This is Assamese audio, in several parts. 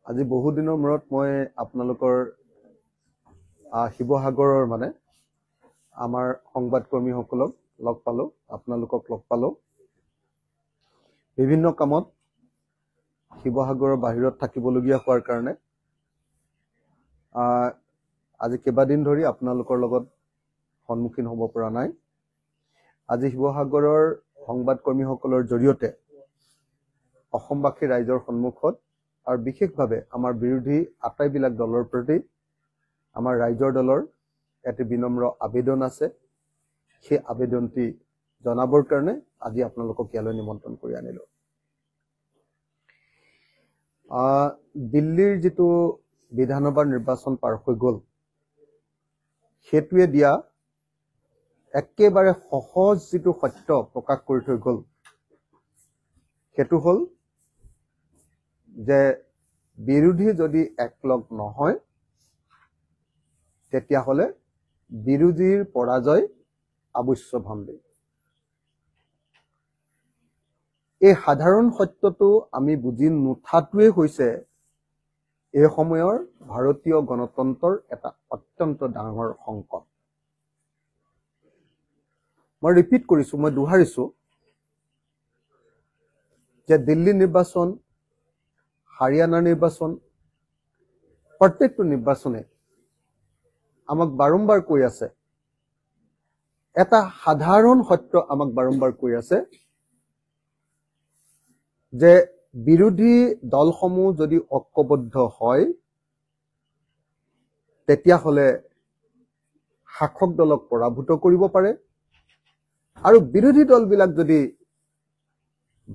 আজি বহু দিনৰ মূৰত মই আপোনালোকৰ শিৱসাগৰৰ মানে আমাৰ সংবাদকৰ্মীসকলক লগ পালো, আপোনালোকক লগ পালো। বিভিন্ন কামত শিৱসাগৰৰ বাহিৰত থাকিবলগীয়া হোৱাৰ কাৰণে আজি কেইবাদিন ধৰি আপোনালোকৰ লগত সন্মুখীন হ'ব পৰা নাই। আজি শিৱসাগৰৰ সংবাদকৰ্মীসকলৰ জৰিয়তে অসমবাসী ৰাইজৰ সন্মুখত আৰু বিশেষভাৱে আমাৰ বিৰোধী আটাইবিলাক দলৰ প্ৰতি আমাৰ ৰাইজৰ দলৰ এটি বিনম্ৰ আবেদন আছে। সেই আবেদনটি জনাবৰ কাৰণে আজি আপোনালোকক ইয়ালৈ নিমন্ত্ৰণ কৰি আনিলো। দিল্লীৰ যিটো বিধানসভাৰ নিৰ্বাচন পাৰ হৈ গ'ল, সেইটোৱে দিয়া একেবাৰে সহজ যিটো সত্য প্ৰকাশ কৰি থৈ গ'ল, সেইটো হ'ল যে বিৰোধী যদি একলগ নহয় তেতিয়াহ'লে বিৰোধীৰ পৰাজয় অৱশ্যম্ভাৱী। এই সাধাৰণ সত্যটো আমি বুজি নুঠাটোৱে হৈছে এই সময়ৰ ভাৰতীয় গণতন্ত্ৰৰ এটা অত্যন্ত ডাঙৰ সংকট। মই ৰিপিট কৰিছো, মই দোহাৰিছো যে দিল্লী নিৰ্বাচন, হাৰিয়ানা নিৰ্বাচন, প্ৰত্যেকটো নিৰ্বাচনে আমাক বাৰম্বাৰ কৈ আছে, এটা সাধাৰণ সত্য আমাক বাৰম্বাৰ কৈ আছে যে বিৰোধী দলসমূহ যদি ঐক্যবদ্ধ হয় তেতিয়াহ'লে শাসক দলক পৰাভূত কৰিব পাৰে, আৰু বিৰোধী দলবিলাক যদি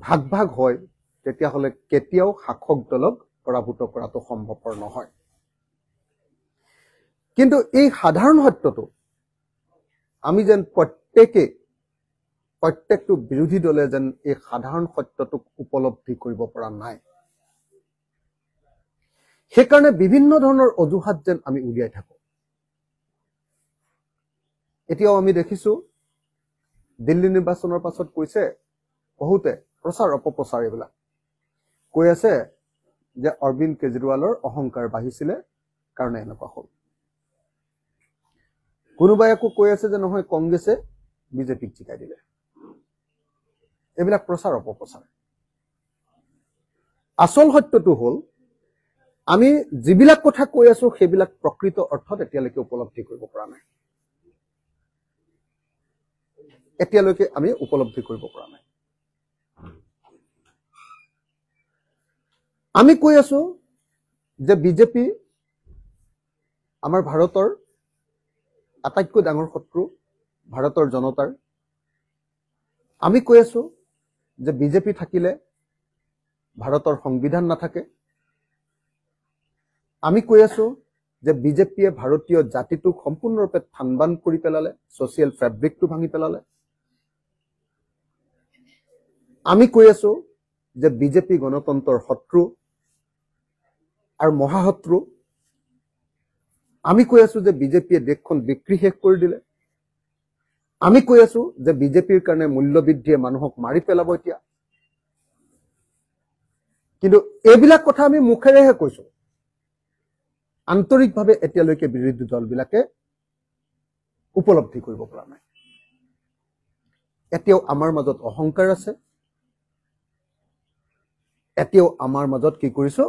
ভাগ ভাগ হয় তেতিয়াহ'লে কেতিয়াও শাসক দলক পৰাভূত কৰাটো সম্ভৱপৰ নহয়। কিন্তু এই সাধাৰণ সত্যটো আমি যেন প্ৰত্যেকটো বিৰোধী দলে যেন এই সাধাৰণ সত্যটোক উপলব্ধি কৰিব পৰা নাই। সেইকাৰণে বিভিন্ন ধৰণৰ অজুহাত যেন আমি উলিয়াই থাকো। এতিয়াও আমি দেখিছো দিল্লী নিৰ্বাচনৰ পাছত কৈছে বহুতে, প্ৰচাৰ অপপ্ৰচাৰ এইবিলাক কৈ আছে যে অৰবিন্দ কেজৰিৱালৰ অহংকাৰ বাঢ়িছিলে কাৰণে এনেকুৱা হ'ল। কোনোবাই আকৌ কৈ আছে যে নহয়, কংগ্ৰেছে বিজেপিক জিকাই দিলে। এইবিলাক প্ৰচাৰ অপপ্ৰচাৰ। আচল সত্যটো হ'ল আমি যিবিলাক কথা কৈ আছো সেইবিলাক প্ৰকৃত অৰ্থত এতিয়ালৈকে উপলব্ধি কৰিব পৰা নাই। এতিয়ালৈকে আমি উপলব্ধি কৰিব পৰা নাই। আমি কৈ আছো যে বিজেপি আমাৰ ভাৰতৰ আটাইতকৈ ডাঙৰ শত্ৰু, ভাৰতৰ জনতাৰ। আমি কৈ আছো যে বিজেপি থাকিলে ভাৰতৰ সংবিধান নাথাকে। আমি কৈ আছো যে বিজেপিয়ে ভাৰতীয় জাতিটোক সম্পূৰ্ণৰূপে থানবান কৰি পেলালে, ছ'চিয়েল ফেব্ৰিকটো ভাঙি পেলালে। আমি কৈ আছো যে বিজেপি গণতন্ত্ৰৰ শত্ৰু আৰু মহাশত্ৰু। আমি কৈ আছো যে বিজেপিয়ে দেশখন বিক্ৰী শেষ কৰি দিলে। আমি কৈ আছো যে বিজেপিৰ কাৰণে মূল্যবৃদ্ধিয়ে মানুহক মাৰি পেলাব এতিয়া। কিন্তু এইবিলাক কথা আমি মুখেৰেহে কৈছো, আন্তৰিকভাৱে এতিয়ালৈকে বিৰোধী দলবিলাকে উপলব্ধি কৰিব পৰা নাই। এতিয়াও আমাৰ মাজত অহংকাৰ আছে। এতিয়াও আমাৰ মাজত কি কৰিছো,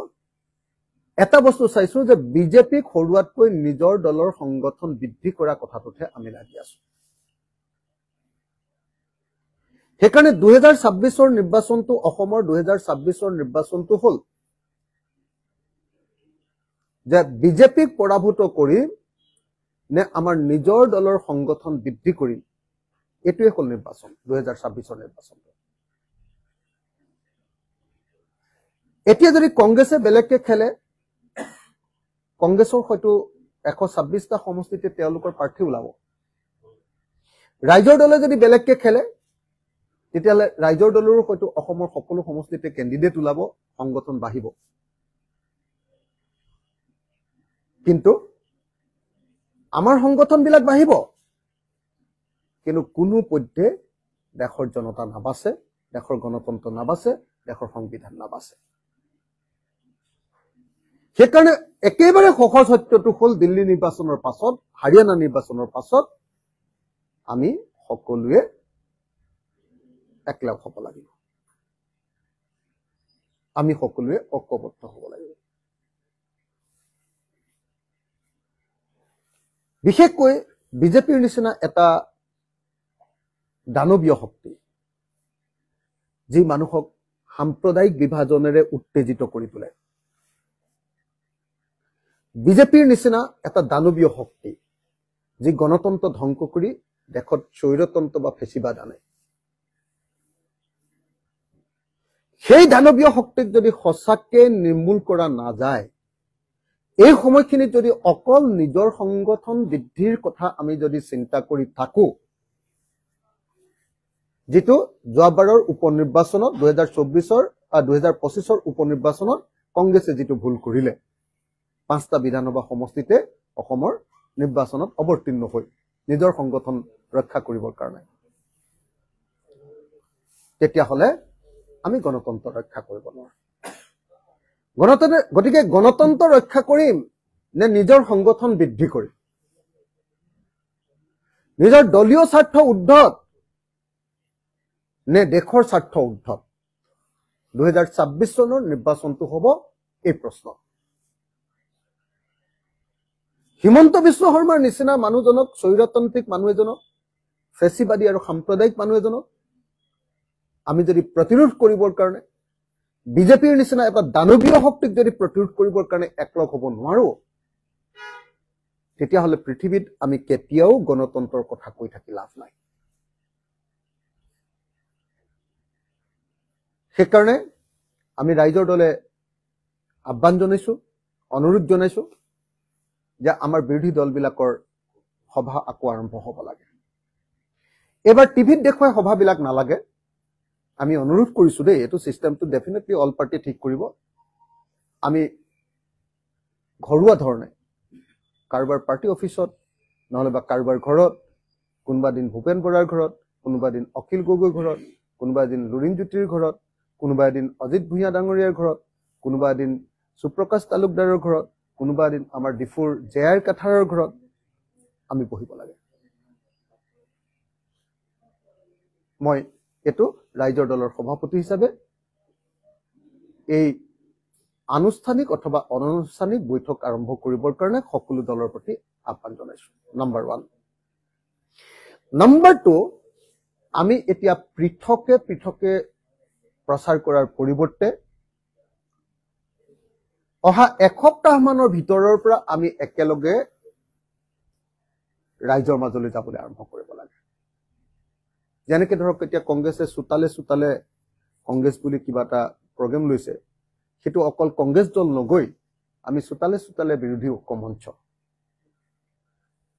এটা বস্তু চাইছো যে বিজেপিক হৰুৱাতকৈ নিজৰ দলৰ সংগঠন বৃদ্ধি কৰা কথাটোতহে আমি লাগি আছো। সেইকাৰণে 2026ৰ নিৰ্বাচনটো, অসমৰ 2026ৰ নিৰ্বাচনটো হ'ল যে বিজেপিক পৰাভূত কৰি নে আমাৰ নিজৰ দলৰ সংগঠন বৃদ্ধি কৰি, এইটোৱে হ'ল নিৰ্বাচন, 2026ৰ নিৰ্বাচনটো। এতিয়া যদি কংগ্ৰেছে বেলেগকে খেলে, কংগ্ৰেছৰ হয়তো 126টা সমষ্টিতে তেওঁলোকৰ প্ৰাৰ্থী ওলাব। ৰাইজৰ দলে যদি বেলেগকে খেলে তেতিয়াহ'লে ৰাইজৰ দলৰো হয়তো অসমৰ সকলো সমষ্টিতে কেণ্ডিডেট ওলাব, সংগঠন বাঢ়িব। কিন্তু আমাৰ সংগঠনবিলাক বাঢ়িব, কিন্তু কোনো পধ্যে দেশৰ জনতা নাবাচে, দেশৰ গণতন্ত্ৰ নাবাচে, দেশৰ সংবিধান নাবাচে। সেইকাৰণে একেবাৰে সহজ সত্যটো হ'ল দিল্লী নিৰ্বাচনৰ পাছত হাৰিয়ানা নিৰ্বাচনৰ পাছত আমি সকলোৱে একলগ হ'ব লাগিব আমি সকলোৱে ঐক্যবদ্ধ হ'ব লাগিব বিশেষকৈ বিজেপিৰ নিচিনা এটা দানৱীয় শক্তি যি মানুহক সাম্প্ৰদায়িক বিভাজনেৰে উত্তেজিত কৰি তোলে বিজেপিৰ নিচিনা এটা দানৱীয় শক্তি যি গণতন্ত্ৰ ধ্বংস কৰি দেশত স্বৈৰতন্ত্ৰ বা ফেচিবাদ আনে সেই দানৱীয় শক্তিক যদি সঁচাকে নিৰ্মূল কৰা নাযায় এই সময়খিনিত যদি অকল নিজৰ সংগঠন বৃদ্ধিৰ কথা আমি যদি চিন্তা কৰি থাকো যেটো যোৱাবাৰৰ উপনিৰ্বাচনত 2024ৰ 2025ৰ উপনিৰ্বাচনত কংগ্ৰেছে যেটো ভুল কৰিলে 5টা বিধানসভা সমষ্টিতে অসমৰ নিৰ্বাচনত অৱতীৰ্ণ হৈ নিজৰ সংগঠন ৰক্ষা কৰিবৰ কাৰণে তেতিয়া হলে আমি গণতন্ত্ৰ ৰক্ষা কৰিব নোৱাৰো গতিকে গণতন্ত্ৰ ৰক্ষা কৰিম নে নিজৰ সংগঠন বৃদ্ধি কৰিম নিজৰ দলীয় স্বাৰ্থ উদ্ধত নে দেশৰ স্বাৰ্থ উদ্ধত 2026 চনৰ নিৰ্বাচনটো হ'ব এই প্ৰশ্ন হিমন্ত বিশ্ব শৰ্মাৰ নিচিনা মানুহজনক স্বৈৰতান্ত্ৰিক মানুহ এজনক ফেচিবাদী আৰু সাম্প্ৰদায়িক মানুহ এজনক আমি যদি প্ৰতিৰোধ কৰিবৰ কাৰণে বিজেপিৰ নিচিনা এটা দানৱীয় শক্তিক যদি প্ৰতিৰোধ কৰিবৰ কাৰণে একলগ হ'ব নোৱাৰো তেতিয়া হলে পৃথিৱীত আমি কেতিয়াও গণতন্ত্ৰৰ কথা কৈ থাকি লাভ নাই সেইকাৰণে আমি ৰাইজৰ দলে আহ্বান জনাইছো অনুৰোধ জনাইছো যে আমাৰ বিৰোধী দলবিলাকৰ সভা আকৌ আৰম্ভ হ'ব লাগে এবাৰ টিভিত দেখুৱাই সভাবিলাক নালাগে আমি অনুৰোধ কৰিছো দেই এটো সিস্টেমটো ডেফিনেটলি অল পাৰ্টি ঠিক কৰিব আমি ঘৰুৱা ধৰণে কাৰোবাৰ পাৰ্টি অফিচত নহলে বা কাৰোবাৰ ঘৰত কোনোবা দিন ভূপেন বৰাৰ ঘৰত কোনোবা দিন অখিল গগৈৰ ঘৰত কোনোবা দিন লুৰিণজ্যোতিৰ ঘৰত কোনোবা দিন অজিত ভূঞা ডাঙৰীয়াৰ ঘৰত কোনোবা দিন সুপ্ৰকাশ তালুকদাৰৰ ঘৰত কোনোবা দিন আমাৰ ডিফুৰ জেআৰ কাঠাৰৰ ঘৰত আমি বহিব লাগে মই এটো ৰাইজৰ দলৰ সভাপতি হিচাপে এই আনুষ্ঠানিক অথবা অনানুষ্ঠানিক বৈঠক আৰম্ভ কৰিবৰ কাৰণে সকলো দলৰ প্ৰতি আহ্বান জনাইছো নাম্বাৰ 1 নাম্বাৰ 2 আমি এতিয়া পৃথকে প্ৰচাৰ কৰাৰ পৰিৱৰ্তে অহা এসপ্তাহ মানৰ ভিতৰৰ পৰা আমি একেলগে ৰাইজৰ মাজলৈ যাবলৈ আৰম্ভ কৰিব লাগে যেনেকে ধৰক এতিয়া কংগ্ৰেছে চুতালে কংগ্ৰেছ বুলি কিবা এটা প্ৰগ্ৰাম লৈছে সেইটো অকল কংগ্ৰেছ দল নগৈ আমি চুতালে বিৰোধী ঐক্যমঞ্চ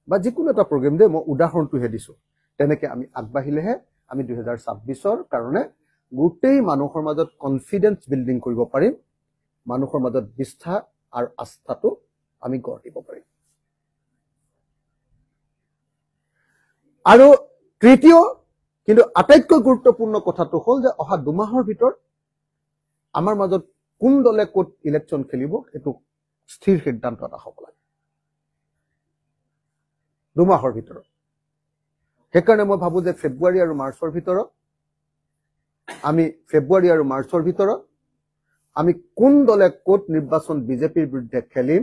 বা যিকোনো এটা প্ৰগ্ৰাম দে মই উদাহৰণটোহে দিছো তেনেকে আমি আগবাঢ়িলেহে আমি 2026ৰ কাৰণে গোটেই মানুহৰ মাজত কনফিডেন্স বিল্ডিং কৰিব পাৰিম মানুহৰ মাজত বিশ্বাস আৰু আস্থাটো আমি গঢ় দিব পাৰিম আৰু তৃতীয় কিন্তু আটাইতকৈ গুৰুত্বপূৰ্ণ কথাটো হ'ল যে অহা 2 মাহৰ ভিতৰত আমাৰ মাজত কোন দলে ক'ত ইলেকশ্যন খেলিব এটো স্থিৰ সিদ্ধান্ত এটা হ'ব লাগে 2 মাহৰ ভিতৰত সেইকাৰণে মই ভাবো যে ফেব্ৰুৱাৰী আৰু মাৰ্চৰ ভিতৰত আমি কোন দলে ক'ত নিৰ্বাচন বিজেপিৰ বিৰুদ্ধে খেলিম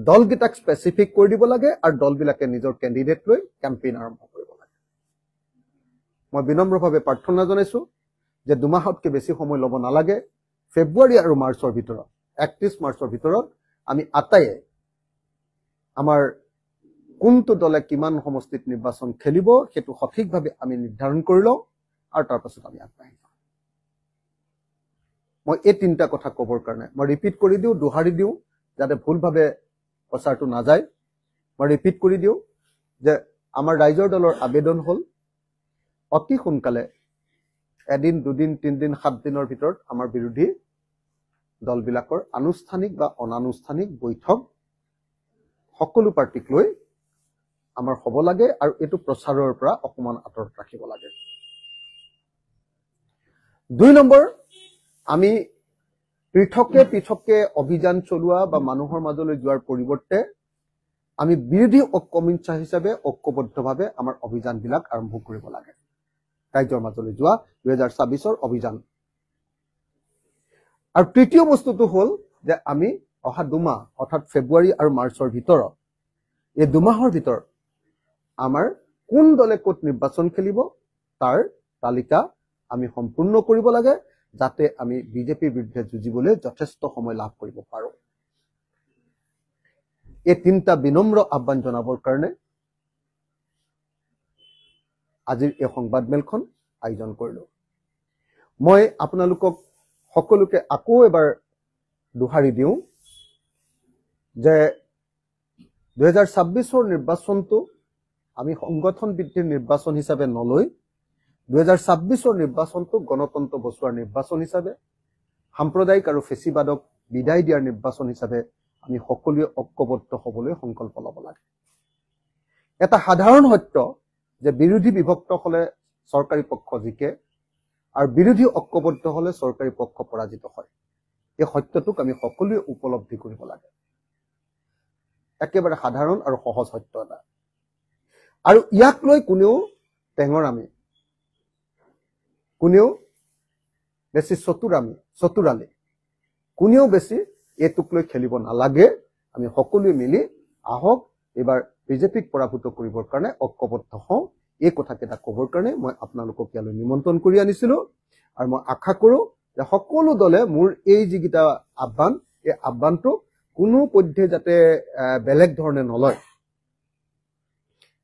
দলগিটাক স্পেসিফিক কৰি দিব লাগে আৰু দলবিলাকে নিজৰ কেণ্ডিডেট লৈ কেম্পেইন আৰম্ভ কৰিব লাগে মই বিনম্ৰভাৱে প্ৰাৰ্থনা জনাইছো যে 2 মাহতকৈ বেছি সময় ল'ব নালাগে ফেব্ৰুৱাৰী আৰু মাৰ্চৰ ভিতৰত 31 মাৰ্চৰ ভিতৰত আমি আটায়ে আমাৰ কোনটো দলে কিমান সমষ্টিত নিৰ্বাচন খেলিব সেইটো সঠিকভাৱে আমি নিৰ্ধাৰণ কৰি লওঁ আৰু তাৰ পাছত আমি আগবাঢ়ি যাওঁ মই এই তিনটা কথা ক'বৰ কাৰণে মই ৰিপিট কৰি দিওঁ দুহাৰি দিওঁ যাতে ভুলভাৱে প্ৰচাৰটো নাযায় মই ৰিপিট কৰি দিওঁ যে আমাৰ ৰাইজৰ দলৰ আবেদন হ'ল অতি সোনকালে এদিন দুদিন তিনদিন 7 দিনৰ ভিতৰত আমাৰ বিৰোধী দলবিলাকৰ আনুষ্ঠানিক বা অনানুষ্ঠানিক বৈঠক সকলো পাৰ্টিক লৈ আমাৰ হ'ব লাগে আৰু এটো প্ৰচাৰৰ পৰা অকমান আঁতৰত ৰাখিব লাগে 2 নম্বৰ আমি পৃথকে পৃথকে অভিযান চলোৱা বা মানুহৰ মাজলৈ যোৱাৰ পৰিৱৰ্তে আমি বিৰোধী ঐক্যমঞ্চ হিচাপে ঐক্যবদ্ধভাৱে আমাৰ অভিযানবিলাক আৰম্ভ কৰিব লাগে ৰাজ্যৰ মাজলৈ যোৱা 2026ৰ অভিযান আৰু তৃতীয় বস্তুটো হ'ল যে আমি অহা দুমাহ অৰ্থাৎ ফেব্ৰুৱাৰী আৰু মাৰ্চৰ ভিতৰত এই দুমাহৰ ভিতৰত আমাৰ কোন দলে ক'ত নিৰ্বাচন খেলিব তাৰ তালিকা আমি সম্পূৰ্ণ কৰিব লাগে যাতে আমি বিজেপিৰ বিৰুদ্ধে যুঁজিবলৈ যথেষ্ট সময় লাভ কৰিব পাৰোঁ এই তিনিটা বিনম্ৰ আহ্বান জনাবৰ কাৰণে আজিৰ এই সংবাদমেলখন আয়োজন কৰিলোঁ মই আপোনালোকক সকলোকে আকৌ এবাৰ দোহাৰি দিওঁ যে 2026ৰ নিৰ্বাচনটো আমি সংগঠন বৃদ্ধিৰ নিৰ্বাচন হিচাপে নলৈ 2026ৰ নিৰ্বাচনটো গণতন্ত্ৰ বচোৱাৰ নিৰ্বাচন হিচাপে সাম্প্ৰদায়িক আৰু ফেচিবাদক বিদায় দিয়াৰ নিৰ্বাচন হিচাপে আমি সকলোৱে ঐক্যবদ্ধ হ'বলৈ সংকল্প ল'ব লাগে এটা সাধাৰণ সত্য যে বিৰোধী বিভক্ত হ'লে চৰকাৰী পক্ষ জিকে আৰু বিৰোধী ঐক্যবদ্ধ হ'লে চৰকাৰী পক্ষ পৰাজিত হয় এই সত্যটোক আমি সকলোৱে উপলব্ধি কৰিব লাগে একেবাৰে সাধাৰণ আৰু সহজ সত্য এটা আৰু ইয়াক লৈ কোনেও টেঙৰামি কোনেও বেছি চতুৰালি কোনেও বেছি এইটোক লৈ খেলিব নালাগে আমি সকলোৱে মিলি আহক এবাৰ বিজেপিক পৰাভূত কৰিবৰ কাৰণে ঐক্যবদ্ধ হওঁ এই কথাকেইটা ক'বৰ কাৰণে মই আপোনালোকক ইয়ালৈ নিমন্ত্ৰণ কৰি আনিছিলোঁ আৰু মই আশা কৰোঁ যে সকলো দলে মোৰ এই যিকেইটা আহ্বান এই আহ্বানটো কোনো পধ্যে যাতে বেলেগ ধৰণে নলয়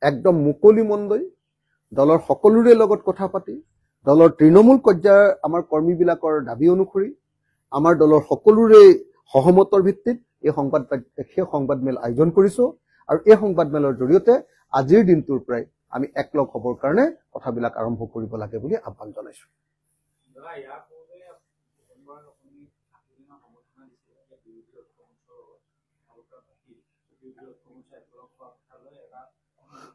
একদম মুকলি মন লৈ দলৰ সকলোৰে লগত কথা পাতি দলৰ তৃণমূল পৰ্যায়ৰ আমাৰ কৰ্মীবিলাকৰ দাবী অনুসৰি আমাৰ দলৰ সকলোৰে সহমতৰ ভিত্তিত এই সংবাদমেল আয়োজন কৰিছোঁ আৰু এই সংবাদমেলৰ জৰিয়তে আজিৰ দিনটোৰ পৰাই আমি একলগ হ'বৰ কাৰণে কথাবিলাক আৰম্ভ কৰিব লাগে বুলি আহ্বান জনাইছোঁ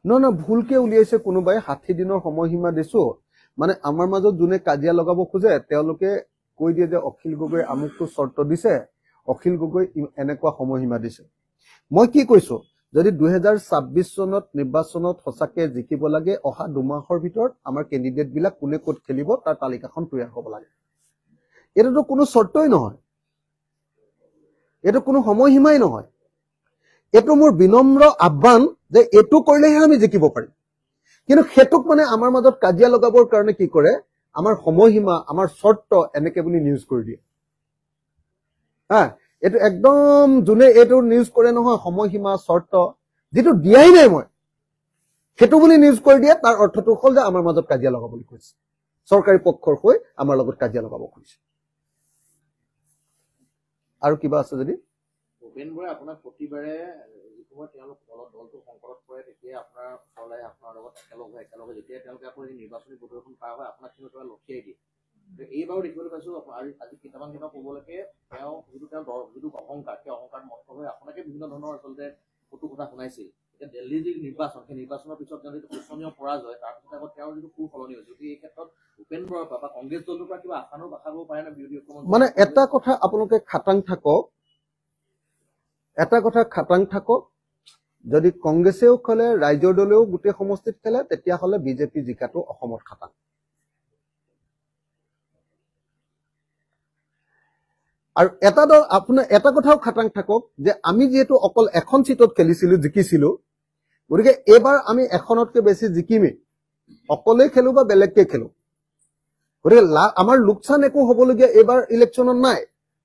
নহয় ভুলকে উলিয়াইছে কোনোবাই 60 দিনৰ সময়সীমা দিছো মানে আমাৰ মাজত যোনে কাজিয়া লগাব খোজে তেওঁলোকে কৈ দিয়ে যে অখিল গগৈ আমুকটো চৰ্ত দিছে অখিল গগৈ এনেকুৱা সময়সীমা দিছে মই কি কৈছো যদি 2026 চনত নিৰ্বাচনত সঁচাকে জিকিব লাগে অহা দুমাহৰ ভিতৰত আমাৰ কেণ্ডিডেট বিলাক কোনে ক'ত খেলিব তাৰ তালিকাখন তৈয়াৰ হ'ব লাগে এটাতো কোনো চৰ্তই নহয় এটা কোনো সময়সীমাই নহয় এটো মোৰ বিনম্ৰ আহ্বান যে এটো কৰিলেহে আমি জিকিব পাৰিম কিন্তু হেতুক মানে আমাৰ মাজত কাজিয়া লগাবৰ কাৰণে কি কৰে আমাৰ সময়সীমা আমাৰ চৰ্ত এনেকে বুলি নিউজ কৰি দিয়ে হা এটো একদম যোনে এটো নিউজ কৰে নহয় সময়সীমা চৰ্ত যেটো দিয়াই নাই মই হেতু বুলি নিউজ কৰি দিয়ে তাৰ অৰ্থটো হ'ল যে আমাৰ মাজত কাজিয়া লগাবলৈ কৈছে চৰকাৰী পক্ষৰ হৈ আমাৰ লগত কাজিয়া লগাব কৈছে আৰু কিবা আছে যদি ভূপেন বৰাই আপোনাক প্ৰতিবাৰে যিসময় তেওঁলোক দলটো সংকটত পৰে তেতিয়া আপোনাৰ ওচৰলৈ আপোনাৰ লগত একেলগে যেতিয়া তেওঁলোকে আকৌ নিৰ্বাচনী প্ৰদৰ্শন পাৰ হয় আপোনাক কিন্তু তেওঁ লঠিয়াই দিয়ে এইবাৰো দেখিবলৈ পাইছোঁ আজি কেইটামান ক'বলৈকে তেওঁ যিটো অহংকাৰ সেই অহংকাৰ মত হৈ আপোনাকে বিভিন্ন ধৰণৰ আচলতে কটু কথা শুনাইছিল এতিয়া দিল্লীৰ যি নিৰ্বাচন সেই নিৰ্বাচনৰ পিছত তেওঁ যিটো শোচনীয় পৰাজয় তাৰপিছত আকৌ তেওঁৰ যিটো সুফলনি হৈছে যদি এই ক্ষেত্ৰত ভূপেন বৰাৰ পৰা বা কংগ্ৰেছ দলটোৰ পৰা কিবা আশা কৰিব পাৰে নে বিৰোধী মানে এটা কথা আপোনালোকে খাটাং থাকক যদি কংগ্ৰেছেও খেলে ৰাইজৰ দলেও গোটেই সমষ্টিত খেলে তেতিয়াহ'লে বিজেপি জিকাটো অসমত খাটাং আৰু এটা দল আপোনাৰ এটা কথাও খাটাং থাকক যে আমি যিহেতু অকল এখন সিটত খেলিছিলো জিকিছিলো গতিকে এবাৰ আমি এখনতকৈ বেছি জিকিমেই অকলেই খেলো বা বেলেগকৈ খেলো গতিকে আমাৰ লোকচান একো হ'বলগীয়া এইবাৰ ইলেকশ্যনত নাই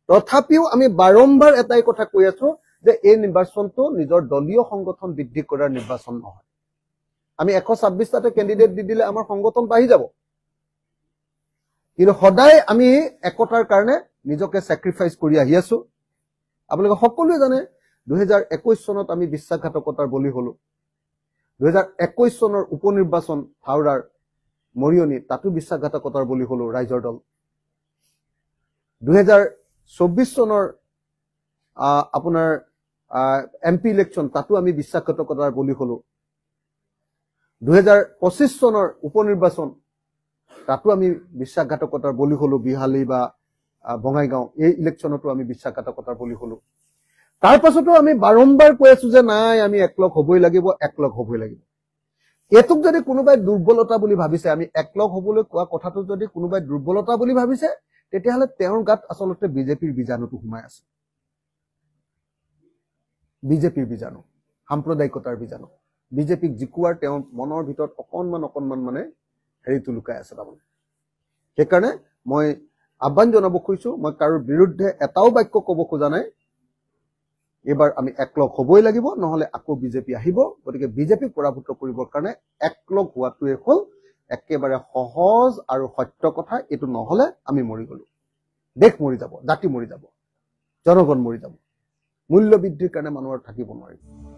তথাপিও আমি বাৰম্বাৰ এটাই কথা কৈ আছো যে এই নিৰ্বাচনটো নিজৰ দলীয় সংগঠন বৃদ্ধি কৰাৰ নিৰ্বাচন নহয় আমি 126টাতে কেণ্ডিডেট দি দিলে আমাৰ সংগঠন বাঢ়ি যাব কিন্তু সদায় আমি একতাৰ কাৰণে নিজকে স্যাক্ৰিফাইস কৰি আহি আছো আপোনালোকে সকলোৱে জানে 2021 চনত আমি বিশ্বাসঘাতকতাৰ বলি হলো 2021 চনৰ উপনিৰ্বাচন হাওৰাৰ মৰিয়নি তাতো বিশ্বাসঘাতকতাৰ বলি হলো ৰাইজৰ দল 2024 চনৰ আপোনাৰ এমপি ইলেকশ্যন তাতো আমি বিশ্বাসঘাতকতাৰ বলি হলো 2025 চনৰ উপনিৰ্বাচন তাতো আমি বিশ্বাসঘাতকতাৰ বলি হলো বিহালী বা বঙাইগাঁও এই ইলেকশ্যনতো আমি বিশ্বাসঘাতকতাৰ বলি হলো তাৰ পাছতো আমি বাৰম্বাৰ কৈ আছো যে নাই আমি একলগ হবই লাগিব এইটোক যদি কোনোবাই দুৰ্বলতা বুলি ভাবিছে আমি একলগ হবলৈ কোৱা কথাটো যদি কোনোবাই দুৰ্বলতা বুলি ভাবিছে তেতিয়াহলে তেওঁৰ গাত আচলতে বিজেপিৰ বীজাণুটো সোমাই আছে বিজেপিৰ বীজাণু সাম্প্ৰদায়িকতাৰ বীজাণু বিজেপিক জিকুৱাৰ তেওঁৰ মনৰ ভিতৰত অকণমান মানে হেৰিটো লুকাই আছে তাৰমানে সেইকাৰণে মই আহ্বান জনাব খুজিছো মই কাৰো বিৰুদ্ধে এটাও বাক্য ক'ব খোজা নাই এবাৰ আমি একলগ হবই লাগিব নহলে আকৌ বিজেপি আহিব গতিকে বিজেপিক পৰাভূত কৰিবৰ কাৰণে একলগ হোৱাটোৱে হ'ল একেবাৰে সহজ আৰু সত্য কথা এইটো নহলে আমি মৰি গলো দেশ মৰি যাব জাতি মৰি যাব জনগণ মৰি যাব মূল্য বৃদ্ধিৰ কাৰণে মানুহৰ থাকিব নোৱাৰিব